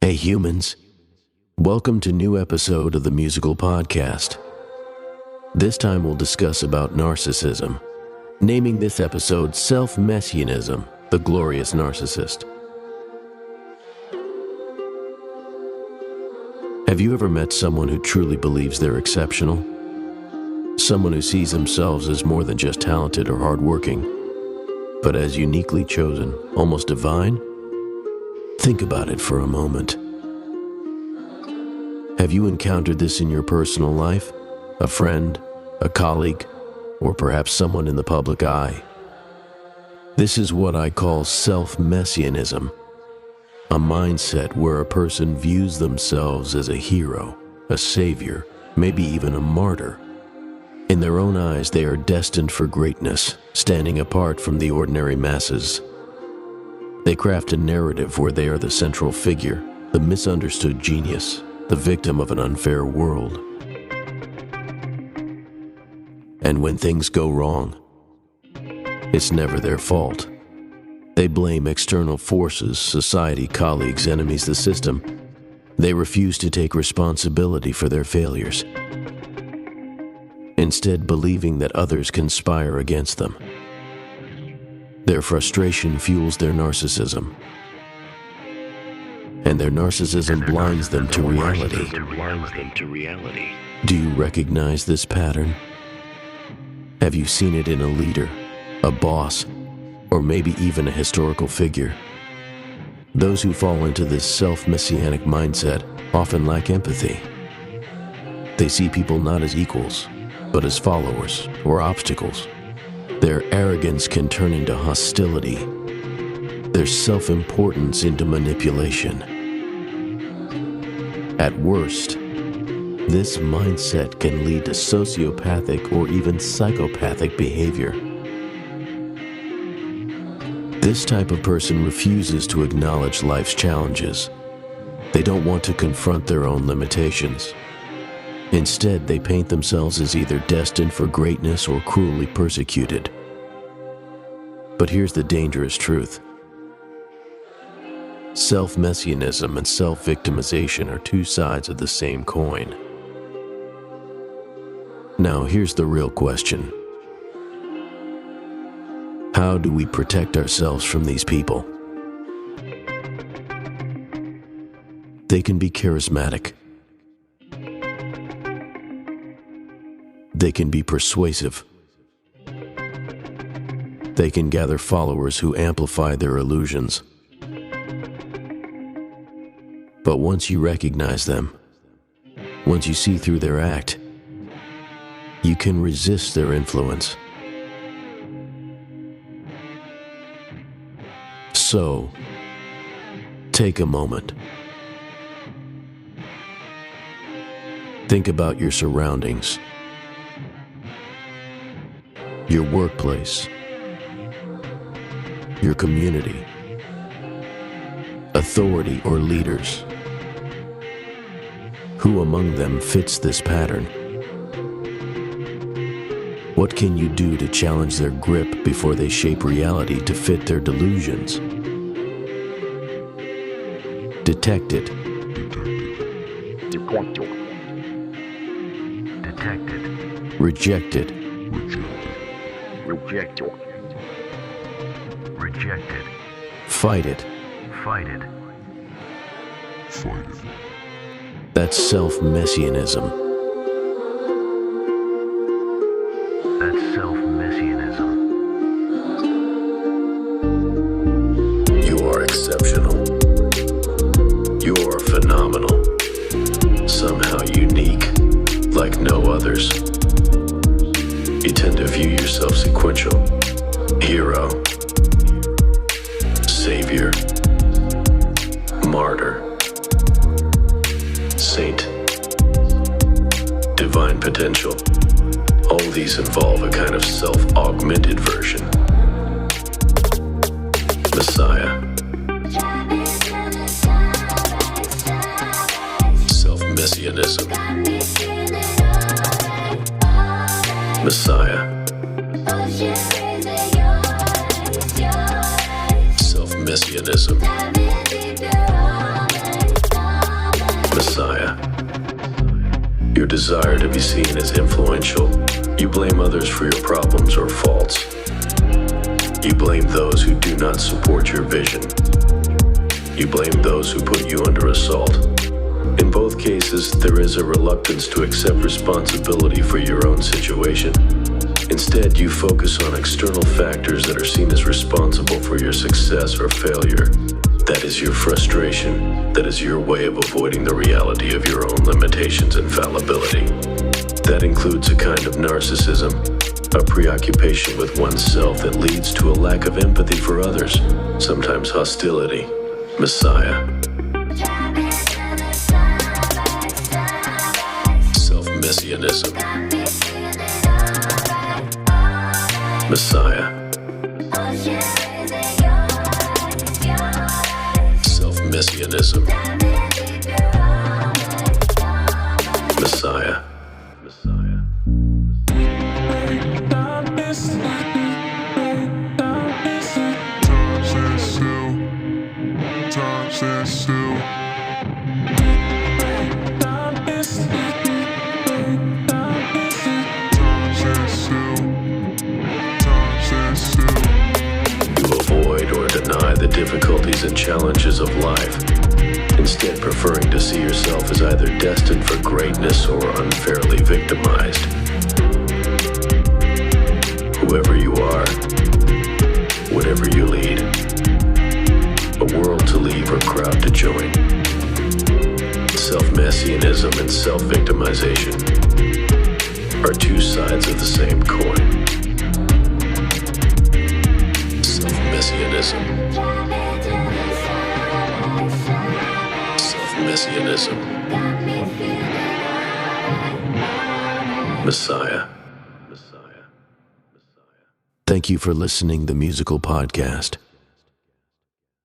Hey humans, welcome to a new episode of the Musical Podcast. This time we'll discuss about narcissism, naming this episode Self-Messianism, the Glorious Narcissist. Have you ever met someone who truly believes they're exceptional? Someone who sees themselves as more than just talented or hardworking, but as uniquely chosen, almost divine? Think about it for a moment. Have you encountered this in your personal life? A friend, a colleague, or perhaps someone in the public eye? This is what I call self-messianism, a mindset where a person views themselves as a hero, a savior, maybe even a martyr. In their own eyes, they are destined for greatness, standing apart from the ordinary masses. They craft a narrative where they are the central figure, the misunderstood genius, the victim of an unfair world. And when things go wrong, it's never their fault. They blame external forces, society, colleagues, enemies, the system. They refuse to take responsibility for their failures, instead believing that others conspire against them. Their frustration fuels their narcissism, and their narcissism blinds them to reality. Do you recognize this pattern? Have you seen it in a leader, a boss, or maybe even a historical figure? Those who fall into this self-messianic mindset often lack empathy. They see people not as equals, but as followers or obstacles. Their arrogance can turn into hostility, their self-importance into manipulation. At worst, this mindset can lead to sociopathic or even psychopathic behavior. This type of person refuses to acknowledge life's challenges. They don't want to confront their own limitations. Instead, they paint themselves as either destined for greatness or cruelly persecuted. But here's the dangerous truth. Self-messianism and self-victimization are two sides of the same coin. Now, here's the real question. How do we protect ourselves from these people? They can be charismatic. They can be persuasive. They can gather followers who amplify their illusions. But once you recognize them, once you see through their act, you can resist their influence. So, take a moment. Think about your surroundings, your workplace, your community, authority or leaders. Who among them fits this pattern? What can you do to challenge their grip before they shape reality to fit their delusions? Detect it. Detected. Reject it. Rejected. Rejected. Fight it. Fight it. Fight it. That's self-messianism. That's self-messianism. You are exceptional. You are phenomenal. Somehow unique, like no others. You tend to view yourself sequential. Hero, savior, martyr, saint, divine potential. All these involve a kind of self-augmented version. Messiah, self-messianism. Messiah, self-messianism. Messiah. Your desire to be seen as influential. You blame others for your problems or faults. You blame those who do not support your vision. You blame those who put you under assault. In both cases, there is a reluctance to accept responsibility for your own situation. Instead, you focus on external factors that are seen as responsible for your success or failure. That is your frustration. That is your way of avoiding the reality of your own limitations and fallibility. That includes a kind of narcissism, a preoccupation with oneself that leads to a lack of empathy for others, sometimes hostility. Messiah. Self-Messianism. Messiah. Self-Messianism. Messiah. Messiah. Deny the difficulties and challenges of life, instead preferring to see yourself as either destined for greatness or unfairly victimized. Whoever you are, whatever you lead, a world to leave or crowd to join. Self-messianism and self-victimization are two sides of the same coin. Self-messianism. Self-messianism. Messiah. Thank you for listening to the Musical Podcast.